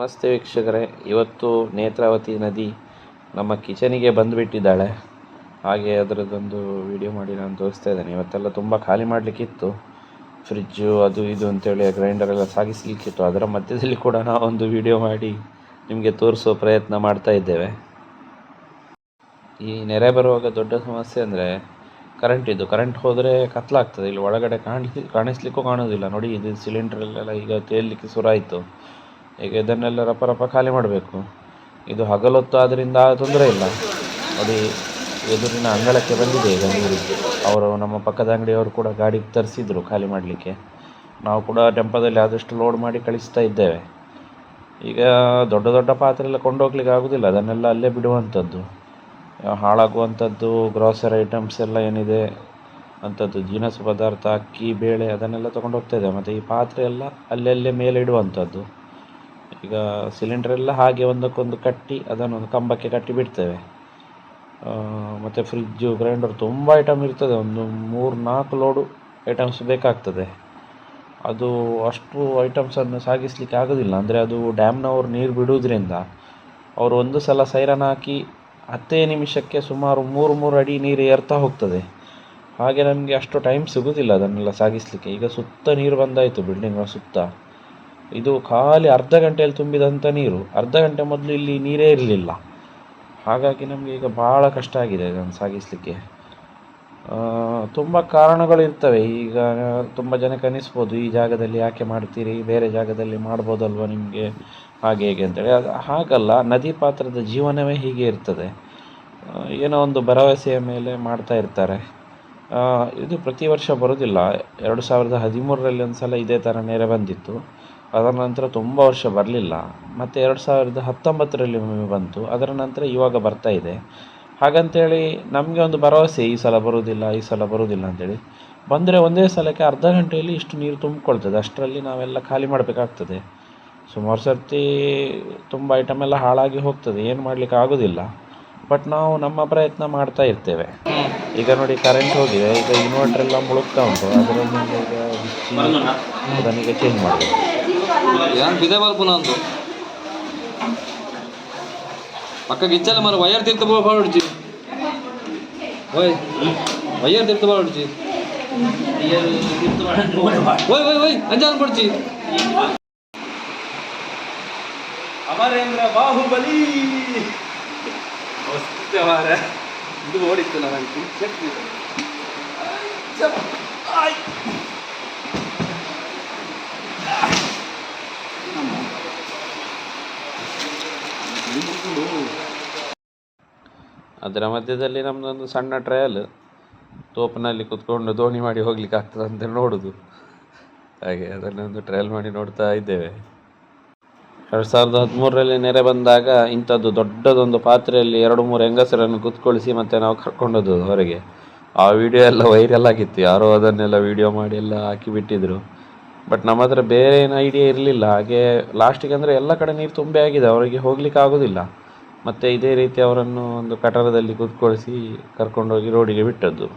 ನಮಸ್ತೆ ವೀಕ್ಷಕರೇ, ಇವತ್ತು ನೇತ್ರಾವತಿ ನದಿ ನಮ್ಮ ಕಿಚನಿಗೆ ಬಂದುಬಿಟ್ಟಿದ್ದಾಳೆ. ಹಾಗೆ ಅದರದ್ದೊಂದು ವಿಡಿಯೋ ಮಾಡಿ ನಾನು ತೋರಿಸ್ತಾ ಇದ್ದೇನೆ. ಇವತ್ತೆಲ್ಲ ತುಂಬ ಖಾಲಿ ಮಾಡಲಿಕ್ಕಿತ್ತು, ಫ್ರಿಜ್ಜು ಅದು ಇದು ಅಂತೇಳಿ ಗ್ರೈಂಡರೆಲ್ಲ ಸಾಗಿಸಲಿಕ್ಕಿತ್ತು. ಅದರ ಮಧ್ಯದಲ್ಲಿ ಕೂಡ ನಾವೊಂದು ವಿಡಿಯೋ ಮಾಡಿ ನಿಮಗೆ ತೋರಿಸೋ ಪ್ರಯತ್ನ ಮಾಡ್ತಾ ಇದ್ದೇವೆ. ಈ ನೆರೆ ಬರುವಾಗ ದೊಡ್ಡ ಸಮಸ್ಯೆ ಅಂದರೆ ಕರೆಂಟ್ ಹೋದರೆ ಕತ್ಲಾಗ್ತದೆ. ಇಲ್ಲಿ ಒಳಗಡೆ ಕಾಣಿಸ್ಲಿಕ್ಕೂ ಕಾಣೋದಿಲ್ಲ. ನೋಡಿ, ಇದು ಸಿಲಿಂಡ್ರಲ್ಲೆಲ್ಲ ಈಗ ತೇಲಲಿಕ್ಕೆ ಶುರುವಾಯಿತು. ಈಗ ಇದನ್ನೆಲ್ಲ ರಪ ಖಾಲಿ ಮಾಡಬೇಕು. ಇದು ಹಗಲೊತ್ತು ಆದ್ದರಿಂದ ತೊಂದರೆ ಇಲ್ಲ. ನೋಡಿ, ಎದುರಿನ ಅಂಗಳಕ್ಕೆ ಬಂದಿದೆ ಈಗ ನೀರು. ಅವರು ನಮ್ಮ ಪಕ್ಕದ ಅಂಗಡಿಯವರು ಕೂಡ ಗಾಡಿ ತರಿಸಿದ್ರು ಖಾಲಿ ಮಾಡಲಿಕ್ಕೆ. ನಾವು ಕೂಡ ಟೆಂಪೋದಲ್ಲಿ ಆದಷ್ಟು ಲೋಡ್ ಮಾಡಿ ಕಳಿಸ್ತಾ ಇದ್ದೇವೆ. ಈಗ ದೊಡ್ಡ ಪಾತ್ರೆ ಎಲ್ಲ ಕೊಂಡೋಗ್ಲಿಕ್ಕೆ ಆಗೋದಿಲ್ಲ, ಅದನ್ನೆಲ್ಲ ಅಲ್ಲೇ ಬಿಡುವಂಥದ್ದು. ಹಾಳಾಗುವಂಥದ್ದು ಗ್ರಾಸರಿ ಐಟಮ್ಸ್ ಎಲ್ಲ ಏನಿದೆ ಅಂಥದ್ದು, ದಿನಸಿ ಪದಾರ್ಥ, ಅಕ್ಕಿ, ಬೇಳೆ ಅದನ್ನೆಲ್ಲ ತೊಗೊಂಡು ಹೋಗ್ತಾ ಇದ್ದೇವೆ. ಮತ್ತು ಈ ಪಾತ್ರೆ ಎಲ್ಲ ಅಲ್ಲಲ್ಲೇ ಮೇಲೆ ಇಡುವಂಥದ್ದು. ಈಗ ಸಿಲಿಂಡ್ರೆಲ್ಲ ಹಾಗೆ ಒಂದಕ್ಕೊಂದು ಕಟ್ಟಿ ಅದನ್ನೊಂದು ಕಂಬಕ್ಕೆ ಕಟ್ಟಿ ಬಿಡ್ತೇವೆ. ಮತ್ತು ಫ್ರಿಜ್ಜು, ಗ್ರೈಂಡರ್ ತುಂಬ ಐಟಮ್ ಇರ್ತದೆ. ಒಂದು 3-4 ಲೋಡು ಐಟಮ್ಸ್ ಬೇಕಾಗ್ತದೆ. ಅದು ಅಷ್ಟು ಐಟಮ್ಸನ್ನು ಸಾಗಿಸಲಿಕ್ಕೆ ಆಗೋದಿಲ್ಲ. ಅಂದರೆ ಅದು ಡ್ಯಾಮ್ನವರು ನೀರು ಬಿಡುವುದರಿಂದ ಅವರು ಒಂದು ಸಲ ಸೈರನ್ ಹಾಕಿ 10 ನಿಮಿಷಕ್ಕೆ ಸುಮಾರು 3 ಅಡಿ ನೀರು ಏರ್ತಾ ಹೋಗ್ತದೆ. ಹಾಗೆ ನಮಗೆ ಅಷ್ಟು ಟೈಮ್ ಸಿಗೋದಿಲ್ಲ ಅದನ್ನೆಲ್ಲ ಸಾಗಿಸಲಿಕ್ಕೆ. ಈಗ ಸುತ್ತ ನೀರು ಬಂದಾಯಿತು, ಬಿಲ್ಡಿಂಗ್ಗಳ ಸುತ್ತ. ಇದು ಖಾಲಿ ಅರ್ಧ ಗಂಟೆಯಲ್ಲಿ ತುಂಬಿದಂಥ ನೀರು. ಅರ್ಧ ಗಂಟೆ ಮೊದಲು ಇಲ್ಲಿ ನೀರೇ ಇರಲಿಲ್ಲ. ಹಾಗಾಗಿ ನಮಗೆ ಈಗ ಭಾಳ ಕಷ್ಟ ಆಗಿದೆ ಇದನ್ನು ಸಾಗಿಸಲಿಕ್ಕೆ. ತುಂಬ ಕಾರಣಗಳಿರ್ತವೆ. ಈಗ ತುಂಬ ಜನಕ್ಕೆ ಅನ್ನಿಸ್ಬೋದು, ಈ ಜಾಗದಲ್ಲಿ ಯಾಕೆ ಮಾಡ್ತೀರಿ, ಬೇರೆ ಜಾಗದಲ್ಲಿ ಮಾಡ್ಬೋದಲ್ವ ನಿಮಗೆ, ಹಾಗೆ ಹೇಗೆ ಅಂತೇಳಿ. ಅದು ಹಾಗಲ್ಲ, ನದಿ ಪಾತ್ರದ ಜೀವನವೇ ಹೀಗೆ ಇರ್ತದೆ. ಏನೋ ಒಂದು ಭರವಸೆಯ ಮೇಲೆ ಮಾಡ್ತಾ ಇರ್ತಾರೆ. ಇದು ಪ್ರತಿ ವರ್ಷ ಬರೋದಿಲ್ಲ. 2013ರಲ್ಲಿ ಒಂದು ಸಲ ಇದೇ ಥರ ನೆರೆ ಬಂದಿತ್ತು. ಅದರ ನಂತರ ತುಂಬ ವರ್ಷ ಬರಲಿಲ್ಲ. ಮತ್ತು 2019ರಲ್ಲಿ ಒಮ್ಮೆ ಬಂತು. ಅದರ ನಂತರ ಇವಾಗ ಬರ್ತಾ ಇದೆ. ಹಾಗಂತೇಳಿ ನಮಗೆ ಒಂದು ಭರವಸೆ, ಈ ಸಲ ಬರೋದಿಲ್ಲ ಅಂತೇಳಿ. ಬಂದರೆ ಒಂದೇ ಸಲಕ್ಕೆ ಅರ್ಧ ಗಂಟೆಯಲ್ಲಿ ಇಷ್ಟು ನೀರು ತುಂಬಿಕೊಳ್ತದೆ. ಅಷ್ಟರಲ್ಲಿ ನಾವೆಲ್ಲ ಖಾಲಿ ಮಾಡಬೇಕಾಗ್ತದೆ. ಸುಮಾರು ಸರ್ತಿ ತುಂಬ ಐಟಮ್ ಎಲ್ಲ ಹಾಳಾಗಿ ಹೋಗ್ತದೆ, ಏನು ಮಾಡಲಿಕ್ಕೆ ಆಗೋದಿಲ್ಲ. ಬಟ್ ನಾವು ನಮ್ಮ ಪ್ರಯತ್ನ ಮಾಡ್ತಾ ಇರ್ತೇವೆ. ಈಗ ನೋಡಿ, ಕರೆಂಟ್ ಹೋಗಿದೆ. ಈಗ ಇನ್ವರ್ಟ್ರೆಲ್ಲ ಮುಳುಗ್ತಾ ಉಂಟು. ಅದರಲ್ಲಿ ಈಗ ಅದನ್ನೀಗ ಚೇಂಜ್ ಮಾಡಬೇಕು. ಬಿದೆ ಬಲ್ಪು ನಂದು ಪಕ್ಕ ಗಿಚ್ಚಲ್ಲ ಮರ ವಯರ್ ತಿರ್ತು ಬಾಡ್ಜಿ ವಯರ್ ತಿರ್ತು ಬಾಡ್ಜಿ ಓಯ್ ಅಂಜಾನ್ ಕೊಡ್ಜಿ ಅಮರೇಂದ್ರ ಬಾಹುಬಲಿ ಇದು ಓಡಿತ್ತು ನನಗೆ. ಅದರ ಮಧ್ಯದಲ್ಲಿ ನಮ್ಮದೊಂದು ಸಣ್ಣ ಟ್ರಯಲ್, ತೋಪಿನಲ್ಲಿ ಕುತ್ಕೊಂಡು ದೋಣಿ ಮಾಡಿ ಹೋಗ್ಲಿಕ್ಕೆ ಆಗ್ತದೆ ಅಂತ ನೋಡೋದು. ಹಾಗೆ ಅದನ್ನೊಂದು ಟ್ರಯಲ್ ಮಾಡಿ ನೋಡ್ತಾ ಇದ್ದೇವೆ. 2013ರಲ್ಲಿ ನೆರೆ ಬಂದಾಗ ಇಂಥದ್ದು ದೊಡ್ಡದೊಂದು ಪಾತ್ರೆಯಲ್ಲಿ 2-3 ಹೆಂಗಸರನ್ನು ಕೂತ್ಕೊಳಿಸಿ ಮತ್ತು ನಾವು ಕರ್ಕೊಂಡೋದು ಹೊರಗೆ. ಆ ವಿಡಿಯೋ ಎಲ್ಲ ವೈರಲ್ ಆಗಿತ್ತು. ಯಾರೋ ಅದನ್ನೆಲ್ಲ ವಿಡಿಯೋ ಮಾಡಿ ಎಲ್ಲ ಹಾಕಿಬಿಟ್ಟಿದ್ರು. ಬಟ್ ನಮ್ಮ ಹತ್ರ ಬೇರೆ ಏನು ಐಡಿಯಾ ಇರಲಿಲ್ಲ. ಹಾಗೆ ಲಾಸ್ಟಿಗೆ ಅಂದರೆ ಎಲ್ಲ ಕಡೆ ನೀರು ತುಂಬಿ ಆಗಿದೆ, ಅವರಿಗೆ ಹೋಗ್ಲಿಕ್ಕೆ ಆಗೋದಿಲ್ಲ. ಮತ್ತು ಇದೇ ರೀತಿ ಅವರನ್ನು ಒಂದು ಕಟರದಲ್ಲಿ ಕೂತ್ಕೊಳಿಸಿ ಕರ್ಕೊಂಡೋಗಿ ರೋಡಿಗೆ ಬಿಟ್ಟದ್ದು.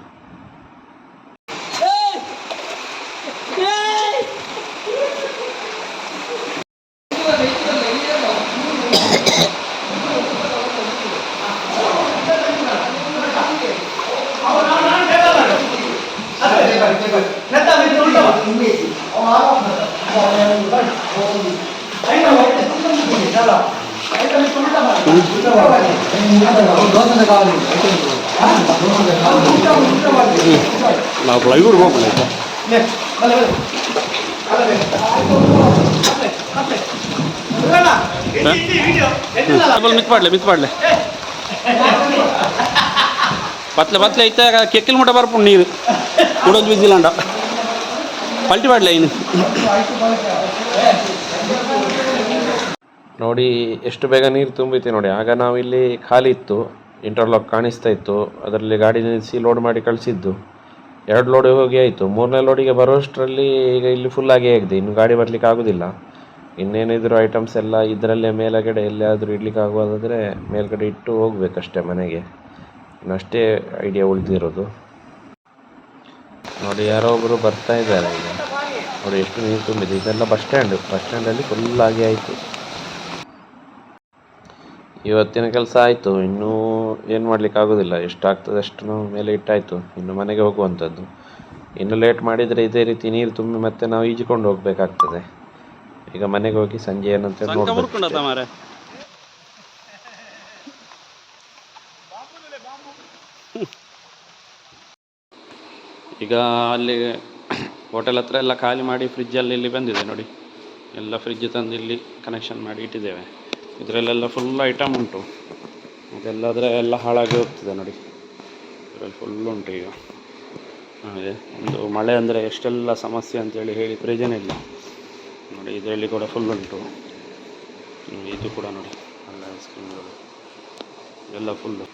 ನಾವು ಪ್ಲೈವುಡ್ ಹೋಗ್ಬೇಕು. ಮಿಸ್ ಮಾಡಲೆ ಪತ್ಲೆ ಇತ್ತ ಕೆಕ್ಕಿಲ್ ಮುಟ್ಟ ಬರ್ಪುಂಡು ನೀರು ಉಡೋದು ಬಿದ್ದಿಲ್ಲಂಡ ಪಲ್ಟಿ ಮಾಡಲೆ ಇನ್ನು. ನೋಡಿ ಎಷ್ಟು ಬೇಗ ನೀರು ತುಂಬಿತ್ತು ನೋಡಿ. ಆಗ ನಾವು ಇಲ್ಲಿ ಖಾಲಿ ಇತ್ತು, ಇಂಟರ್ಲಾಕ್ ಕಾಣಿಸ್ತಾ ಇತ್ತು. ಅದರಲ್ಲಿ ಗಾಡಿ ನಿಲ್ಲಿಸಿ ಲೋಡ್ ಮಾಡಿ ಕಳಿಸಿದ್ದು. 2 ಲೋಡ್ ಹೋಗಿ ಆಯಿತು. 3ನೇ ಲೋಡಿಗೆ ಬರೋಷ್ಟರಲ್ಲಿ ಈಗ ಇಲ್ಲಿ ಫುಲ್ಲಾಗಿ ಆಗಿದೆ. ಇನ್ನು ಗಾಡಿ ಬರಲಿಕ್ಕೆ ಆಗೋದಿಲ್ಲ. ಇನ್ನೇನಿದ್ರು ಐಟಮ್ಸ್ ಎಲ್ಲ ಇದರಲ್ಲೇ ಮೇಲುಗಡೆ ಎಲ್ಲಿಯಾದರೂ ಇಡ್ಲಿಕ್ಕೆ ಆಗೋದಾದರೆ ಮೇಲ್ಗಡೆ ಇಟ್ಟು ಹೋಗ್ಬೇಕಷ್ಟೇ ಮನೆಗೆ. ಇನ್ನಷ್ಟೇ ಐಡಿಯಾ ಉಳಿದಿರೋದು. ನೋಡಿ, ಯಾರೋ ಒಬ್ಬರು ಬರ್ತಾ ಇದ್ದಾರೆ ಈಗ. ನೋಡಿ ಎಷ್ಟು ನೀರು ತುಂಬಿದೆ. ಇದೆಲ್ಲ ಬಸ್ ಸ್ಟ್ಯಾಂಡಲ್ಲಿ ಫುಲ್ಲಾಗಿ ಆಯಿತು. ಇವತ್ತಿನ ಕೆಲಸ ಆಯಿತು. ಇನ್ನೂ ಏನು ಮಾಡಲಿಕ್ಕೆ ಆಗೋದಿಲ್ಲ. ಎಷ್ಟಾಗ್ತದೆ ಅಷ್ಟು ನಾವು ಮೇಲೆ ಇಟ್ಟಾಯಿತು. ಇನ್ನು ಮನೆಗೆ ಹೋಗುವಂಥದ್ದು. ಇನ್ನು ಲೇಟ್ ಮಾಡಿದರೆ ಇದೇ ರೀತಿ ನೀರು ತುಂಬಿ ಮತ್ತೆ ನಾವು ಈಜಿಕೊಂಡು ಹೋಗಬೇಕಾಗ್ತದೆ. ಈಗ ಮನೆಗೆ ಹೋಗಿ ಸಂಜೆ ಏನಂತೇಳಿ ನೋಡಬೇಕು. ಮಾರೆ ಈಗ ಅಲ್ಲಿ ಹೋಟೆಲ್ ಹತ್ರ ಎಲ್ಲ ಖಾಲಿ ಮಾಡಿ ಫ್ರಿಜ್ಜಲ್ಲಿ ಇಲ್ಲಿ ಬಂದಿದೆ ನೋಡಿ. ಎಲ್ಲ ಫ್ರಿಜ್ ತಂದು ಇಲ್ಲಿ ಕನೆಕ್ಷನ್ ಮಾಡಿ ಇಟ್ಟಿದ್ದೇವೆ. ಇದರಲ್ಲೆಲ್ಲ ಫುಲ್ ಐಟಮ್ ಉಂಟು. ಅದೆಲ್ಲದ್ರೆ ಎಲ್ಲ ಹಾಳಾಗಿ ಹೋಗ್ತದೆ ನೋಡಿ. ಇದರಲ್ಲಿ ಫುಲ್ ಉಂಟು ಈಗ. ಹಾಗೆ ಒಂದು ಮಳೆ ಅಂದರೆ ಎಷ್ಟೆಲ್ಲ ಸಮಸ್ಯೆ ಅಂತೇಳಿ ಹೇಳಿ ಪ್ರಯೋಜನ ಇಲ್ಲ ನೋಡಿ. ಇದರಲ್ಲಿ ಕೂಡ ಫುಲ್ ಉಂಟು. ಇದು ಕೂಡ ನೋಡಿ, ಅಲ್ಲ ಐಸ್ ಕ್ರೀಮ್ಗಳು ಎಲ್ಲ ಫುಲ್ಲು.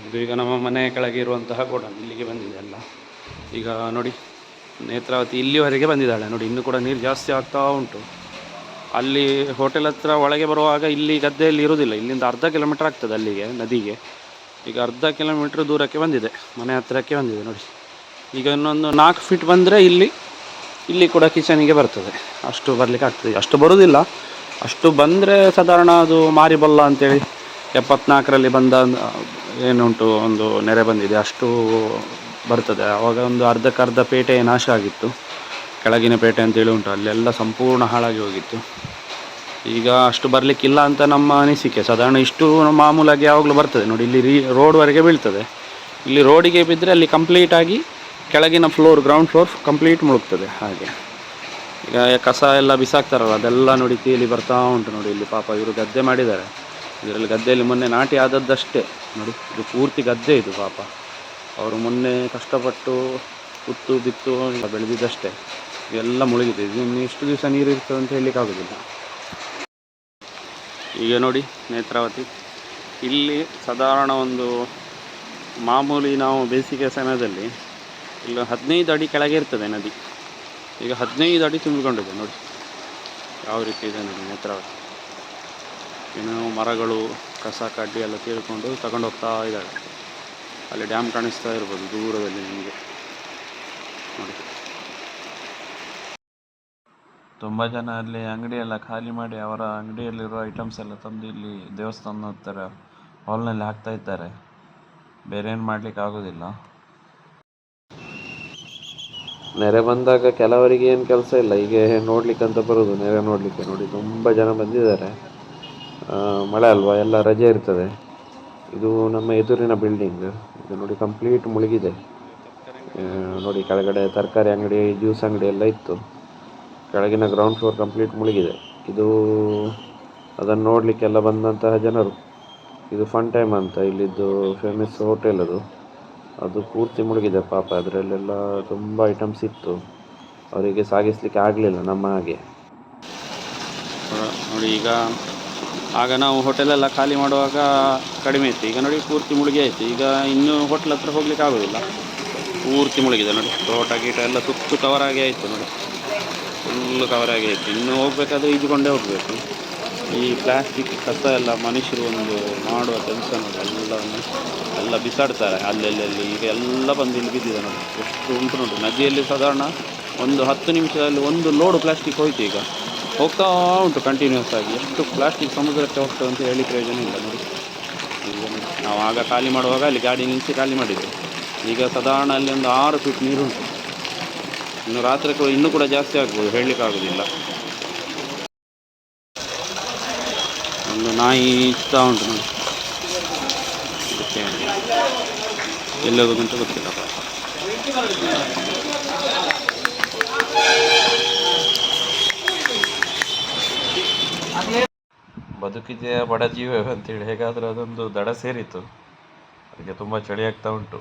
ಇದು ಈಗ ನಮ್ಮ ಮನೆ ಕೆಳಗೆ ಇರುವಂತಹ ಗೋಡನ್ ಇಲ್ಲಿಗೆ ಬಂದಿದೆ ಎಲ್ಲ. ಈಗ ನೋಡಿ, ನೇತ್ರಾವತಿ ಇಲ್ಲಿವರೆಗೆ ಬಂದಿದ್ದಾಳೆ ನೋಡಿ. ಇನ್ನೂ ಕೂಡ ನೀರು ಜಾಸ್ತಿ ಆಗ್ತಾ ಉಂಟು. ಅಲ್ಲಿ ಹೋಟೆಲ್ ಹತ್ರ ಒಳಗೆ ಬರುವಾಗ ಇಲ್ಲಿ ಗದ್ದೆಯಲ್ಲಿ ಇರೋದಿಲ್ಲ. ಇಲ್ಲಿಂದ ಅರ್ಧ ಕಿಲೋಮೀಟ್ರ್ ಆಗ್ತದೆ ಅಲ್ಲಿಗೆ, ನದಿಗೆ. ಈಗ ಅರ್ಧ ಕಿಲೋಮೀಟ್ರ್ ದೂರಕ್ಕೆ ಬಂದಿದೆ, ಮನೆ ಹತ್ತಿರಕ್ಕೆ ಬಂದಿದೆ ನೋಡಿ. ಈಗ ಇನ್ನೊಂದು 4 ಫೀಟ್ ಬಂದರೆ ಇಲ್ಲಿ ಕೂಡ ಕಿಚನಿಗೆ ಬರ್ತದೆ. ಅಷ್ಟು ಬರಲಿಕ್ಕೆ ಆಗ್ತದೆ. ಅಷ್ಟು ಬರೋದಿಲ್ಲ. ಅಷ್ಟು ಬಂದರೆ ಸಾಧಾರಣ ಅದು ಮಾರಿಬಲ್ಲ ಅಂತೇಳಿ 74ರಲ್ಲಿ ಬಂದ ಏನುಂಟು ಒಂದು ನೆರೆ ಬಂದಿದೆ, ಅಷ್ಟು ಬರ್ತದೆ. ಆವಾಗ ಒಂದು ಅರ್ಧಕ್ಕರ್ಧ ಪೇಟೆ ನಾಶ ಆಗಿತ್ತು. ಕೆಳಗಿನ ಪೇಟೆ ಅಂತೇಳಿ ಉಂಟು, ಅಲ್ಲೆಲ್ಲ ಸಂಪೂರ್ಣ ಹಾಳಾಗಿ ಹೋಗಿತ್ತು. ಈಗ ಅಷ್ಟು ಬರಲಿಕ್ಕಿಲ್ಲ ಅಂತ ನಮ್ಮ ಅನಿಸಿಕೆ. ಸಾಧಾರಣ ಇಷ್ಟು ಮಾಮೂಲಾಗಿ ಯಾವಾಗಲೂ ಬರ್ತದೆ ನೋಡಿ. ಇಲ್ಲಿ ರೋಡ್ವರೆಗೆ ಬೀಳ್ತದೆ. ಇಲ್ಲಿ ರೋಡಿಗೆ ಬಿದ್ದರೆ ಅಲ್ಲಿ ಕಂಪ್ಲೀಟಾಗಿ ಕೆಳಗಿನ ಫ್ಲೋರ್, ಗ್ರೌಂಡ್ ಫ್ಲೋರ್ ಕಂಪ್ಲೀಟ್ ಮುಳುಗ್ತದೆ. ಹಾಗೆ ಈಗ ಕಸ ಎಲ್ಲ ಬಿಸಾಕ್ತಾರಲ್ಲ, ಅದೆಲ್ಲ ನೋಡಿ ತೇಲಿ ಬರ್ತಾ ಉಂಟು ನೋಡಿ. ಇಲ್ಲಿ ಪಾಪ ಇವರು ಗದ್ದೆ ಮಾಡಿದ್ದಾರೆ. ಇದರಲ್ಲಿ ಗದ್ದೆಯಲ್ಲಿ ಮೊನ್ನೆ ನಾಟಿ ಆದದ್ದಷ್ಟೇ ನೋಡಿ. ಇದು ಪೂರ್ತಿ ಗದ್ದೆ ಇದು. ಪಾಪ ಅವರು ಮೊನ್ನೆ ಕಷ್ಟಪಟ್ಟು ಉತ್ತು ಬಿತ್ತು ಬೆಳೆದಿದ್ದಷ್ಟೇ. ಇದೆಲ್ಲ ಮುಳುಗಿದೆ. ಇನ್ನು ಎಷ್ಟು ದಿವಸ ನೀರು ಇರ್ತದೆ ಅಂತ ಹೇಳಲಿಕ್ಕಾಗೋದಿಲ್ಲ. ಈಗ ನೋಡಿ ನೇತ್ರಾವತಿ ಇಲ್ಲಿ ಸಾಧಾರಣ ಒಂದು ಮಾಮೂಲಿ ನಾವು ಬೇಸಿಗೆ ಸಮಯದಲ್ಲಿ ಇಲ್ಲಿ 15 ಅಡಿ ಕೆಳಗೆ ಇರ್ತದೆ ನದಿ. ಈಗ 15 ಅಡಿ ತುಂಬಿಕೊಂಡಿದೆ ನೋಡಿ. ಯಾವ ರೀತಿ ಇದೆ ನೋಡಿ ನೇತ್ರಾವತಿ. ಇನ್ನು ಮರಗಳು, ಕಸ ಕಡ್ಡಿ ಎಲ್ಲ ತೀರ್ಕೊಂಡು ತಗೊಂಡು ಹೋಗ್ತಾ ಇದ್ದಾಳೆ. ಅಲ್ಲಿ ಡ್ಯಾಮ್ ಕಾಣಿಸ್ತಾ ಇರ್ಬೋದು ದೂರದಲ್ಲಿ ನಿಮಗೆ ನೋಡಿ. ತುಂಬ ಜನ ಅಲ್ಲಿ ಅಂಗಡಿಯೆಲ್ಲ ಖಾಲಿ ಮಾಡಿ ಅವರ ಅಂಗಡಿಯಲ್ಲಿರೋ ಐಟಮ್ಸ್ ಎಲ್ಲ ತಂದು ಇಲ್ಲಿ ದೇವಸ್ಥಾನದ ಹತ್ತಿರ ಹಾಲ್ನಲ್ಲಿ ಹಾಕ್ತಾ ಇದ್ದಾರೆ. ಬೇರೆ ಏನು ಮಾಡಲಿಕ್ಕೆ ಆಗೋದಿಲ್ಲ. ನೆರೆ ಬಂದಾಗ ಕೆಲವರಿಗೆ ಏನು ಕೆಲಸ ಇಲ್ಲ, ಹೀಗೆ ನೋಡ್ಲಿಕ್ಕಂತ ಬರೋದು. ನೆರೆ ನೋಡಲಿಕ್ಕೆ ನೋಡಿ ತುಂಬ ಜನ ಬಂದಿದ್ದಾರೆ. ಮಳೆ ಅಲ್ವಾ, ಎಲ್ಲ ರಜೆ ಇರ್ತದೆ. ಇದು ನಮ್ಮ ಎದುರಿನ ಬಿಲ್ಡಿಂಗ್. ಇದು ನೋಡಿ ಕಂಪ್ಲೀಟ್ ಮುಳುಗಿದೆ ನೋಡಿ. ಕೆಳಗಡೆ ತರಕಾರಿ ಅಂಗಡಿ, ಜ್ಯೂಸ್ ಅಂಗಡಿ ಎಲ್ಲ ಇತ್ತು. ಕೆಳಗಿನ ಗ್ರೌಂಡ್ ಫ್ಲೋರ್ ಕಂಪ್ಲೀಟ್ ಮುಳುಗಿದೆ. ಇದು ಅದನ್ನು ನೋಡಲಿಕ್ಕೆಲ್ಲ ಬಂದಂತಹ ಜನರು. ಇದು ಫನ್ ಟೈಮ್ ಅಂತ ಇಲ್ಲಿದ್ದು ಫೇಮಸ್ ಹೋಟೆಲ್ ಅದು ಪೂರ್ತಿ ಮುಳುಗಿದೆ ಪಾಪ. ಅದರಲ್ಲೆಲ್ಲ ತುಂಬ ಐಟಮ್ಸ್ ಇತ್ತು. ಅವರಿಗೆ ಸಾಗಿಸಲಿಕ್ಕೆ ಆಗಲಿಲ್ಲ ನಮ್ಮ ಹಾಗೆ ನೋಡಿ. ಈಗ ಆಗ ನಾವು ಹೋಟೆಲೆಲ್ಲ ಖಾಲಿ ಮಾಡುವಾಗ ಕಡಿಮೆ ಇತ್ತು. ಈಗ ನೋಡಿ ಪೂರ್ತಿ ಮುಳುಗಿ ಆಯಿತು. ಈಗ ಇನ್ನೂ ಹೋಟ್ಲ್ ಹತ್ರ ಹೋಗ್ಲಿಕ್ಕೆ ಆಗೋದಿಲ್ಲ, ಪೂರ್ತಿ ಮುಳುಗಿದೆ ನೋಡಿ. ತೋಟ ಗೀಟ ಎಲ್ಲ ಸುತ್ತು ಕವರಾಗಿ ಆಯಿತು ನೋಡಿ. ಫುಲ್ಲು ಕವರಾಗಿ ಆಯಿತು. ಇನ್ನೂ ಹೋಗಬೇಕಾದ್ರೆ ಈಜುಕೊಂಡೇ ಹೋಗಬೇಕು. ಈ ಪ್ಲಾಸ್ಟಿಕ್ ಕಸ ಎಲ್ಲ ಮನುಷ್ಯರು ಒಂದು ಮಾಡುವ ಕೆಲಸ ನೋಡಿ. ಎಲ್ಲ ಬಿಸಾಡ್ತಾರೆ ಅಲ್ಲೆಲ್ಲಿ. ಈಗ ಎಲ್ಲ ಬಂದು ಇಲ್ಲಿ ಬಿದ್ದಿದೆ ನೋಡಿ. ಎಷ್ಟು ಉಂಟು ನೋಡಿ. ನದಿಯಲ್ಲಿ ಸಾಧಾರಣ ಒಂದು 10 ನಿಮಿಷದಲ್ಲಿ 1 ಲೋಡ್ ಪ್ಲಾಸ್ಟಿಕ್ ಹೋಯ್ತು. ಈಗ ಹೋಗ್ತಾ ಉಂಟು ಕಂಟಿನ್ಯೂಸ್ ಆಗಿ. ಎಷ್ಟು ಪ್ಲಾಸ್ಟಿಕ್ ಸಮುದ್ರಕ್ಕೆ ಹೋಗ್ತದೆ ಅಂತ ಹೇಳಿ ಪ್ರಯೋಜನ ಇಲ್ಲ ನೋಡಿ. ಈಗ ನಾವು ಆಗ ಖಾಲಿ ಮಾಡುವಾಗ ಅಲ್ಲಿ ಗಾಡಿ ನಿಲ್ಲಿಸಿ ಖಾಲಿ ಮಾಡಿದ್ದು. ಈಗ ಸಾಧಾರಣ ಅಲ್ಲಿ ಒಂದು 6 ಫೀಟ್ ನೀರುಂಟು. ಇನ್ನು ರಾತ್ರಿ ಇನ್ನೂ ಕೂಡ ಜಾಸ್ತಿ ಆಗ್ಬೋದು, ಹೇಳಲಿಕ್ಕಾಗೋದಿಲ್ಲ. ಒಂದು ನಾಯಿ ಇರ್ತಾ ಉಂಟು ನೋಡಿ. ಎಲ್ಲಿ ಹೋಗೋದಂತ ಗೊತ್ತಿಲ್ಲ. ಬದುಕಿದೆಯಾ ಬಡ ಜೀವವೇ ಅಂತೇಳಿ ಹೇಗಾದರೂ ಅದೊಂದು ದಡ ಸೇರಿತು. ಅದಕ್ಕೆ ತುಂಬ ಚಳಿ ಆಗ್ತಾ ಉಂಟು.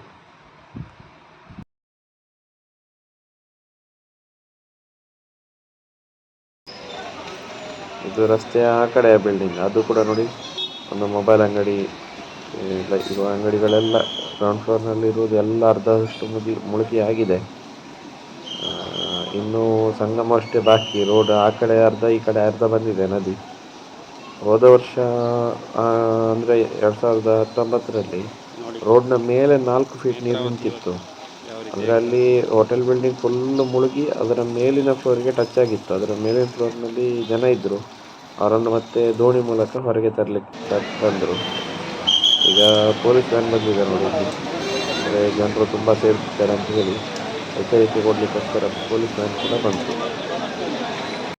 ಇದು ರಸ್ತೆಯ ಆ ಕಡೆಯ ಬಿಲ್ಡಿಂಗ್. ಅದು ಕೂಡ ನೋಡಿ ಒಂದು ಮೊಬೈಲ್ ಅಂಗಡಿ ಇರುವ ಅಂಗಡಿಗಳೆಲ್ಲ ಗ್ರೌಂಡ್ ಫ್ಲೋರ್ನಲ್ಲಿ ಇರುವುದು ಎಲ್ಲ ಅರ್ಧದಷ್ಟು ಮುಳುಗಿ ಆಗಿದೆ. ಇನ್ನೂ ಸಂಗಮ ಅಷ್ಟೇ ಬಾಕಿ. ರೋಡ್ ಆ ಕಡೆ ಅರ್ಧ, ಈ ಕಡೆ ಅರ್ಧ ಬಂದಿದೆ ನದಿ. ಹೋದ ವರ್ಷ ಅಂದರೆ 2019ರಲ್ಲಿ ರೋಡ್ನ ಮೇಲೆ 4 ಫೀಟ್ ನೀರು ನಿಂತಿತ್ತು. ಅಂದರೆ ಅಲ್ಲಿ ಹೋಟೆಲ್ ಬಿಲ್ಡಿಂಗ್ ಫುಲ್ಲು ಮುಳುಗಿ ಅದರ ಮೇಲಿನ ಫ್ಲೋರಿಗೆ ಟಚ್ ಆಗಿತ್ತು. ಅದರ ಮೇಲಿನ ಫ್ಲೋರ್ನಲ್ಲಿ ಜನ ಇದ್ದರು. ಅವರನ್ನು ಮತ್ತೆ ದೋಣಿ ಮೂಲಕ ಹೊರಗೆ ತರಲಿಕ್ಕೆ ಬಂದರು. ಈಗ ಪೊಲೀಸ್ ವ್ಯಾನ್ ಬಂದಿದೆ ನೋಡಿ ಇಲ್ಲಿ. ಅಂದರೆ ಜನರು ತುಂಬ ಸೇರ್ತಿದ್ದಾರೆ ಅಂತ ಹೇಳಿ ಎಚ್ಚರಿಕೆ ಕೊಡಲಿಕ್ಕೋಸ್ಕರ ಪೊಲೀಸ್ ವ್ಯಾನ್ ಕೂಡ ಬಂತು.